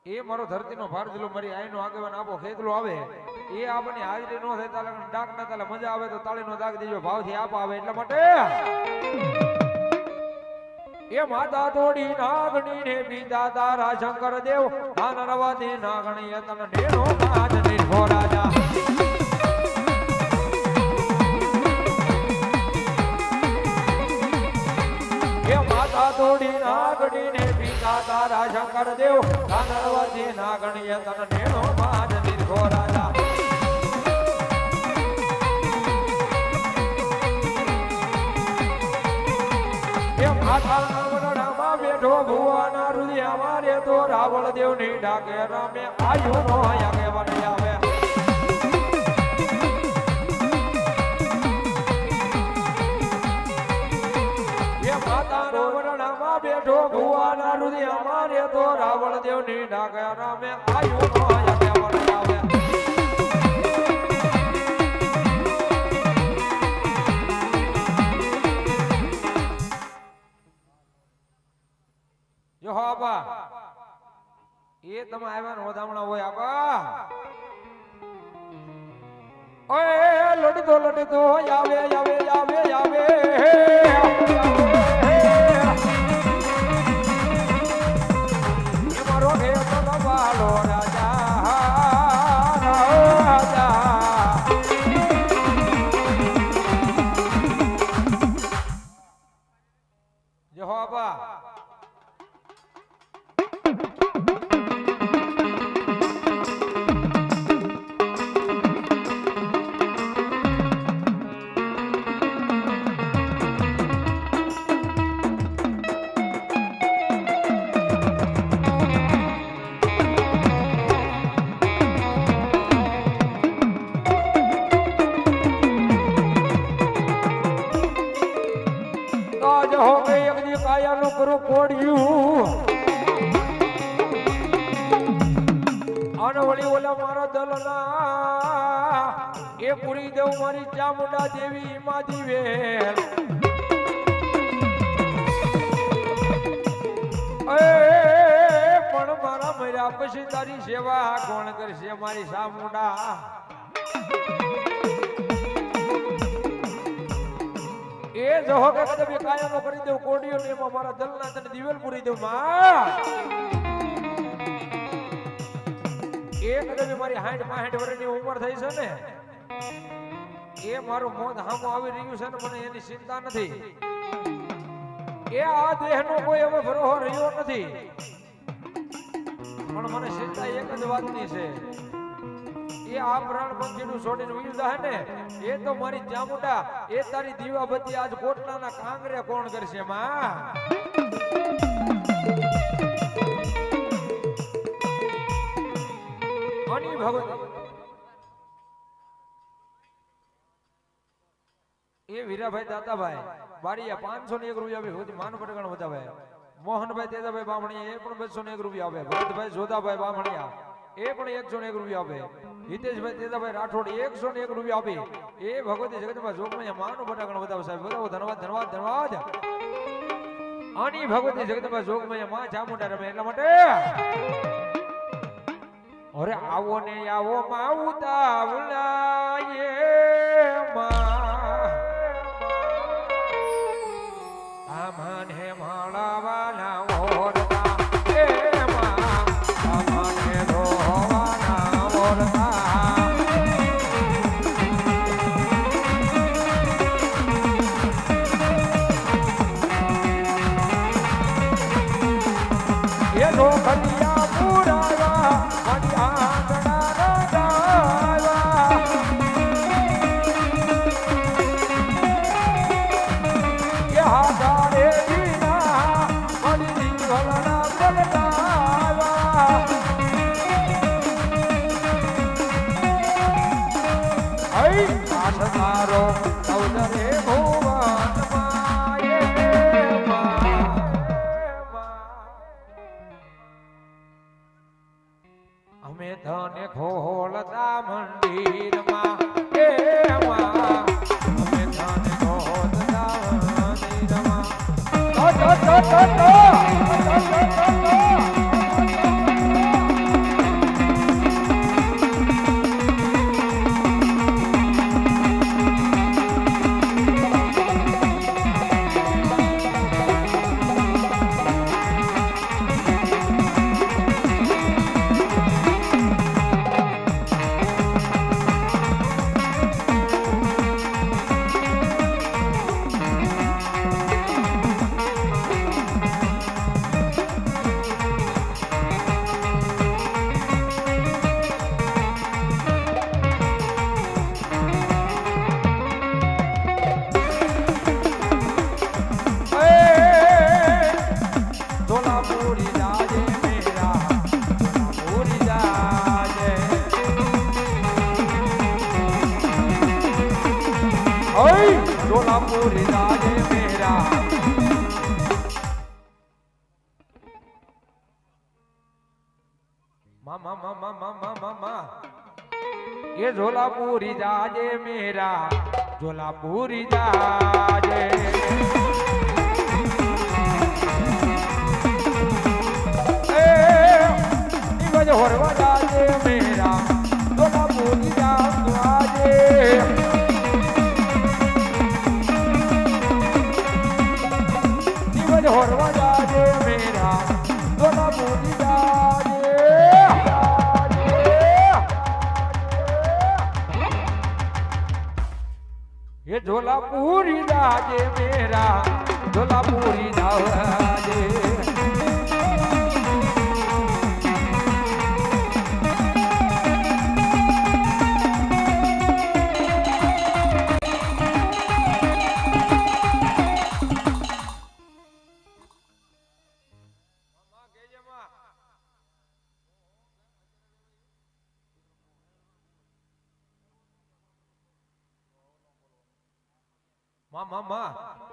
એ મારો ધરતીનો ભાર દિલો મારી આઈનો આગેવાન આપો ખેતલો આવે એ આપની હાજરી નો થાય તાલે ડાક ના તાલે મજા આવે તો તાળીનો દાગ દેજો ભાવથી આપ આવે એટલા માટે એ માતા તોડી નાગણી ને પિતા તારા શંકર દેવ આન રવાથી નાગણી તન નેનો કાજ નિર્ભો રાજા એ માતા તોડી નાગણી ને પિતા તારા શંકર દેવ આન રવાથી નાગણી તન નેનો કાજ નિર્ભો રાજા એ માતા બેઠો ભુવાના રુદિયા મારે તો રાવળ દેવ ની ડાકે રામે આયુ નો આગે વને આવે એ માતા નો વરણામાં બેઠો ભુવાના રુદિયા મારે તો રાવળ દેવ ની ડાકે રામે આયુ નો આગે વને આવે જો આપા એ તમે આવ્યા નો ધામણા હોય આપા ઓય લડી તો આવે આવે આવે આવે એ મારો હે તલવાલો રાજા રાજા જો આપા કરું કોડ્યું અને વળી ઓલા મારા દલના એ પૂરી દેવ મારી ચામુંડા દેવી ઈમા દિવેલ પણ મારા મર્યા પછી તારી સેવા કોણ કરશે મારી ચામુંડા એ જહો કે કદે કાયમો કરી દેવ કોડિયો ને એમાં મારા દલના તને દિવેલ પૂરી દેવ માં એ કદે મારી 60-65 વર્ષની ઉંમર થઈ છે ને એ મારું મોત હામો આવી રહ્યું છે ને મને એની ચિંતા નથી એ આ દેહનો કોઈ હવે ભરોસો રહ્યો નથી પણ મને ચિંતા એક જ વાતની છે એ આ પ્રાણ પંખીનું છોડીને વિરુદ્ધ હે ને એ તો મારી ચામુંડા એ તારી દીવાબત્તી આજ કોટલાના કાંગરે કોણ કરશે માં અની ભગવતી એ વીરાભાઈ દાતાભાઈ બારીયા 501 રૂપિયા હોતી માન પટગણ વધાવે મોહનભાઈ તેજાભાઈ બામણીયા એ પણ 201 રૂપિયા આવે ભરતભાઈ જોધાભાઈ બામણીયા એ પણ 101 રૂપિયા આપે હિતેશભાઈ તેજાભાઈ રાઠોડ 101 રૂપિયા આપે એ ભગવતી જગતમાં જોગમાં માનું બટાકણ વધાવ સાહેબ બધાઓ ધન્યવાદ ધન્યવાદ ધન્યવાદ આની ભગવતી જગતમાં જોગમાં માં ચામુંડા રમે એટલા માટે અરે આવો ને આવો માં ઉતાવળાયે માં આમન હે માળા વાલા ઓરતા એ માં આમન હે રોવાના ઓરતા એ નો ખલિયા પુરાવા મની આંગણા રંગાવા એ હાથારે જીના મની દીવલના બલતાવા આઈ આસનારો સૌદરે ભુવન માયે અમે ધને ખોલતા મંદિરમાં એ માં અમે ધને ખોલતા મંદિરમાં તો झोलापुरी राजे मेरा मामा मामा मामा मामा ये झोलापुरी जाजे मेरा झोलापुरी जाजे होरवा जाजे मेरा झोलापुरी जाजे होरवा जाजे मेरा झोलापुरी जाजे ये झोलापुरी जाजे मेरा झोलापुरी जाजे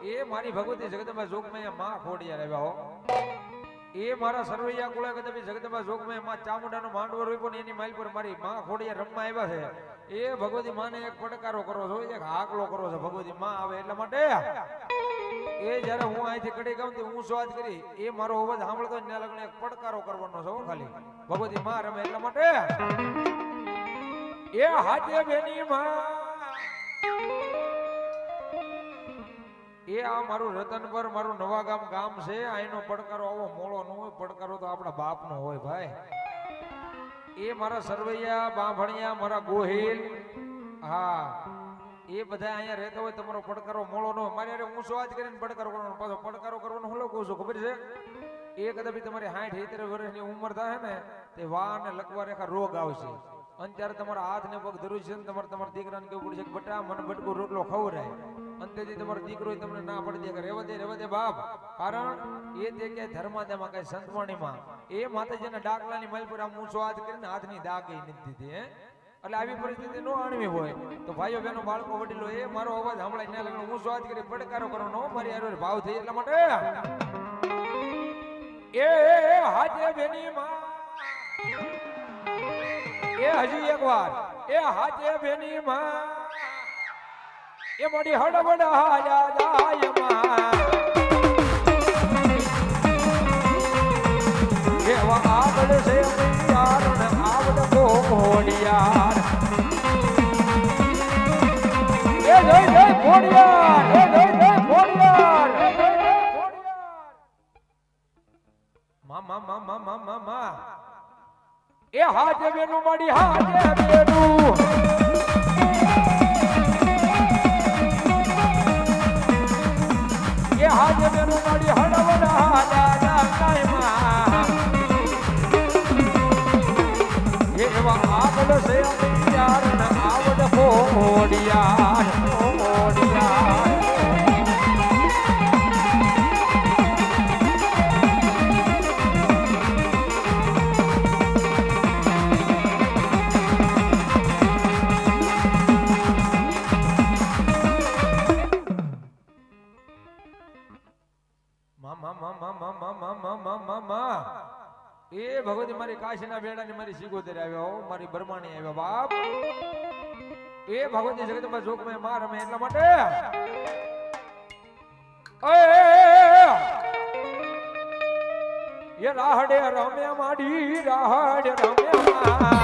એ મારી ભગવતી જગદંબા જોગમાં માં ખોડિયા આવ્યા હો એ મારા સરવૈયા કુળા કદમી જગદંબા જોગમાં માં ચામુંડાનો માંડવો રોપ્યો ને એની માઇલ પર મારી માં ખોડિયા રમવા આવ્યા છે એ ભગવતી માને એક પડકારો કરો છો એક હાકલો કરો છો ભગવતી માં આવે એટલા માટે એ જ્યારે હું અહીંથી કડી ગામ થી હું સ્વાદ કરી એ મારો અવાજ સાંભળતો ને લગ્ન એક પડકારો કરવાનો છે ખાલી ભગવતી માં રમે એટલા માટે એ હાથે બેની માં એ આ મારું રતનપર મારું નવા ગામ છે આનો પડકારો આવો મોળો ન હોય પડકારો તો આપણા બાપનો હોય ભાઈ એ મારા સરવૈયા બાંભણિયા મારા ગોહિલ હા એ બધા અહીંયા રહેતા હોય તમારો પડકારો મોળો ન હોય મારે અરે હું સ્વાદ કરીને પડકારો કરવાનો પાછો પડકારો કરવાનો હું કહું છું ખબર છે એ કદાચ તમારી 60-70 વર્ષની ઉંમર થાય ને તે વાહ ને લકવા રેખા રોગ આવશે અને ત્યારે તમારા હાથ ને પગ ધરું છે ને તમારા દીકરાને કેવું પડશે કે બટા મને બટકું રોટલો ખવડાય અંતેથી તમારો દીકરો તમને ના પડી દે કે રેવા દે બાપ કારણ એ તે કે ધર્માદામાં કઈ સંતવાણીમાં એ માતાજીના ડાકલાની માલ પર આમ ઊંચો હાથ કરીને હાથની દાગ નથી દીધી એટલે આવી પરિસ્થિતિ ન આણવી હોય તો ભાઈઓ બહેનો બાળકો વડીલો એ મારો અવાજ સાંભળાય ના લગ્ન ઊંચો હાથ કરી પડકારો કરવાનો મારી હારે ભાવ થઈ એટલા માટે એ હાથે બેની માં એ હજી એક વાર એ હાથે બેની માં એ મોડી હડબડ હાજા જાય માં એવા આવડ છે યાર ને આવડ કોડિયાર એ જય કોડિયાર એ જય કોડિયાર મા એ હાજે બેનું મડી હાજે બેનું એ હાજે બેનું મડી હડવડા હાજા કાયમાં એવા આગળ છે યાર ને આવડ કોડિયાર કોડિયાર એ ભગવતી મારી કાશીના બેડાની મારી સિગોતેર આવ્યા મારી બરમાણી આવ્યા બાપ એ ભગવતી જગદંબા જોગમાં માં રમે એટલા માટે એ રાહડે રમ્યા માડી રાહડે રમ્યા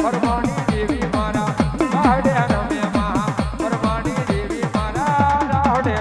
બરમાણી દેવી મારા રાહડે રમ્યા બરમાણી દેવી મારા રાહડે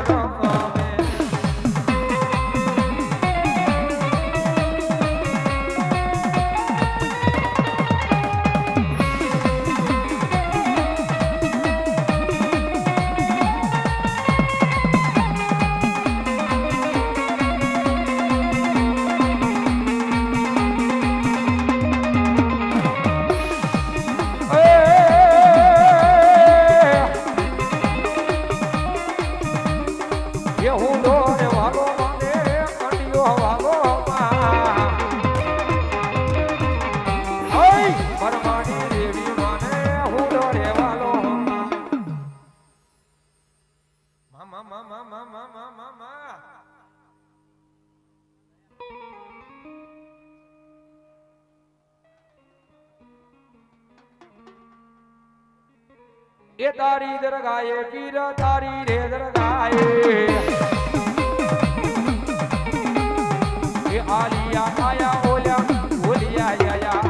એ તારી દરગાહે પીર તારી રે દરગાહે એ આલિયા આયા ઓલ્યા ઓલિયા આયા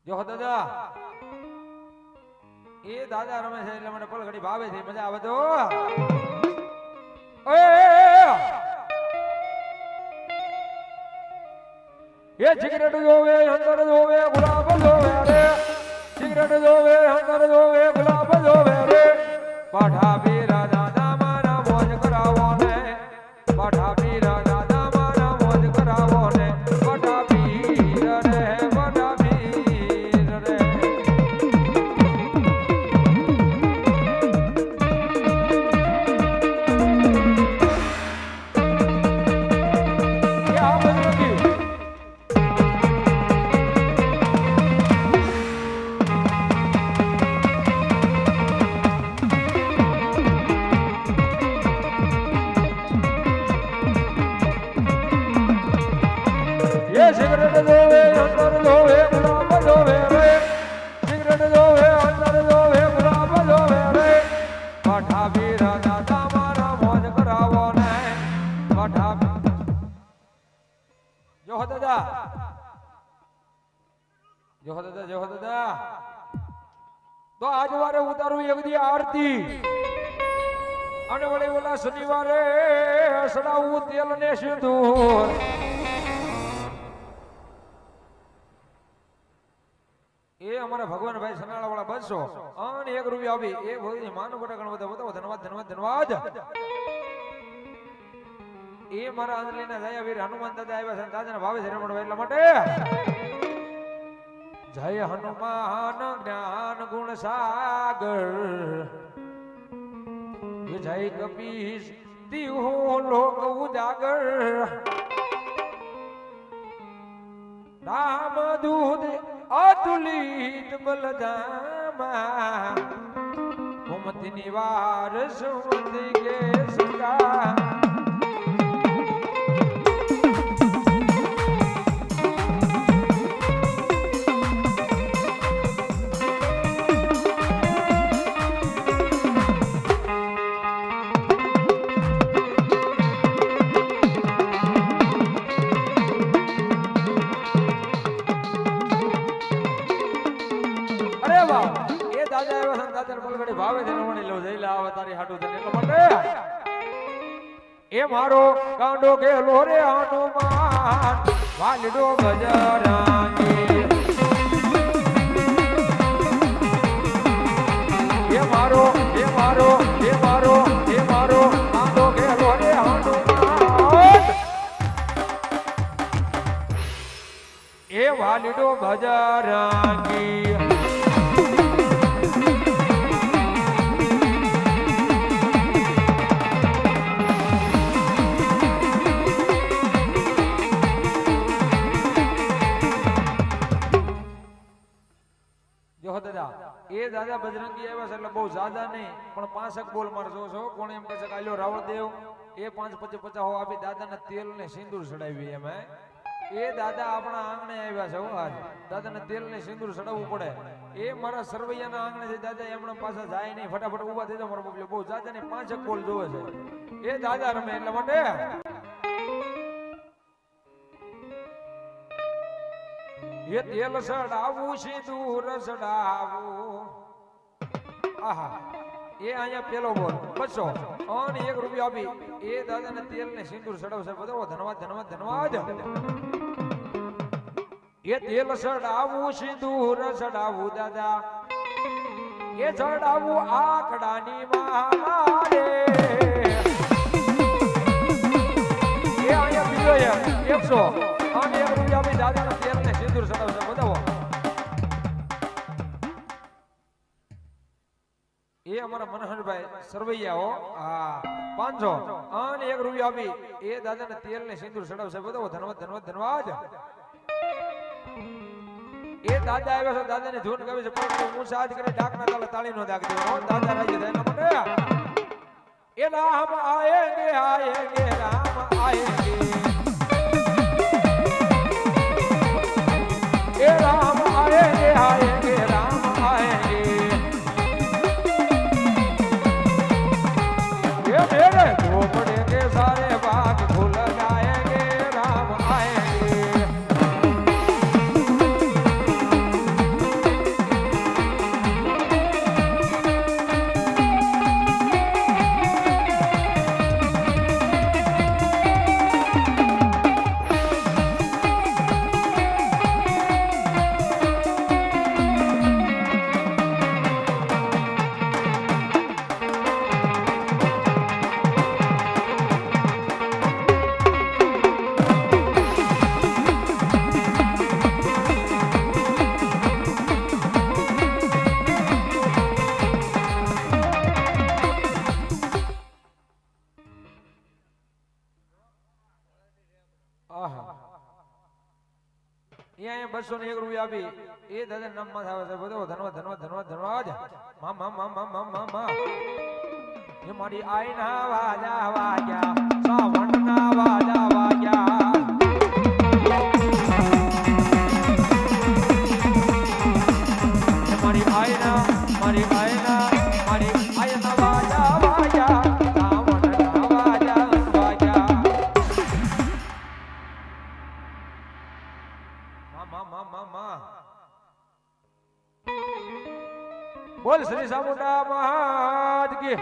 જો દાદા એ દાદા રમે છે એટલે મને પલઘડી ભાવે છે મજા આવે તો એ સિગરેટ જોવે અંદર જોવે ગુલાબ જોવે રે સિગરેટ જોવે અંદર જોવે ગુલાબ જોવે રે પાઠા પીરા દાદા મારા મોજ કરાવો ને પાઠા પીરા દાદા મારા મોજ કરાવો ને પાઠા પીર રે પાઠા સિગરેટ જોવે અંદર જોવે ગુલાબ જોવે રે સિગરેટ જોવે અંદર જોવે ગુલાબ જોવે રે પાઠા પીરા દાદા મારા મોજ કરાવો ને પાઠા જો દાદા જો દાદા જો દાદા તો આજ વારે ઉતારું એક દી આરતી અને વળી ઓલા શનિવારે સડાવું તેલ ને સિંદૂર એ અમારા ભગવાન ભાઈ સનાળા વાળા બસો અને 1 રૂપિયા આવી એ ભોજી માનો કોટા ગણો બતાવો ધન્યવાદ ધન્યવાદ ધન્યવાદ એ મારા અંજલીના દયા વીર હનુમાન દાદા આવ્યા છે દાદાના ભાવે છે રમણવા એટલા માટે જય હનુમાન જ્ઞાન ગુણ સાગર જય કપીશ દીહો લોક ઉજાગર રામ દૂધ અતુલિત બલધામા કુમતિ નિવાર સુમતિ કે સુકા એ મારો કાંડો કેલો રે હનુમાન વાલડો ગજરાંગી એ મારો એ મારો એ મારો એ મારો કાંડો કેલો રે હનુમાન એ વાલડો ગજરાંગી એ દાદા બજરંગી આવ્યા છે એટલે બહુ જ્યાદા નહીં પણ 5 બોલ મારજો છો કોણ એમ કહે છે કે આલ્યો રાવણદેવ એ 5-50 આપી દાદાના તેલ ને સિંદૂર ચડાવી એમ એ દાદા આપણા આંગણે આવ્યા છે આજ દાદાને તેલ ને સિંદૂર ચડાવવું પડે એ મારા સરવૈયાના આંગણે છે દાદા એમના પાસે જાય નહીં ફટાફટ ઊભા થઈ જાવ મારો બબલ્યો બહુ જ્યાદા નહીં 5 બોલ જોવે છે એ દાદા રમે એટલા માટે એ તેલ સડાવું સિંદૂર સડાવું આહા એ અહીંયા પેલો બોલ 200 અને 1 રૂપિયા આપી એ દાદાને તેલ ને સિંદૂર સડાવશે બધાઓ ધન્યવાદ ધન્યવાદ ધન્યવાદ એ તેલ સડાવું સિંદૂર સડાવું દાદા એ સડાવું આકડાની મારે એ અહીંયા બીજો 100 અને 1 રૂપિયા બી દાદાના તેલને સિંદૂર સડાવશે બતાવો એ અમારા મનહરભાઈ સરવૈયા હો હા 500 અને 1 રૂપિયા આપી એ દાદાના તેલને સિંદૂર સડાવશે બતાવો ધન્યવાદ ધન્યવાદ ધન્યવાદ એ દાદા આવ્યા છે દાદાને ધૂન ગાવે છે પણ હું સાજ કરે ડાકના તાલે તાળી નો દાગ દેવો દાદા રાજી થાય એના માટે એ રામ આયેંગે આયેંગે રામ આયેંગે એ રામ આયેંગે આયેંગે રામ આયેંगे ये मेरे झोपड़े के सारे बाग खुल जाएंगे राम आएंगे અહીંયા 201 રૂપિયા આપી એ દાદા નામમાં આવે છે બધો ધન્યવાદ ધન્યવાદ ધન્યવાદ ધન્યવાદ મા મા મા મા મા મા મા એ મારી આઈના વાજા વાજા સાવણના વાજા વાજા મારી આઈના મારી આઈના વાજા વાજા સાવણના વાજા વાજા મા બોલ શ્રી સામુંડા મહારાજ કી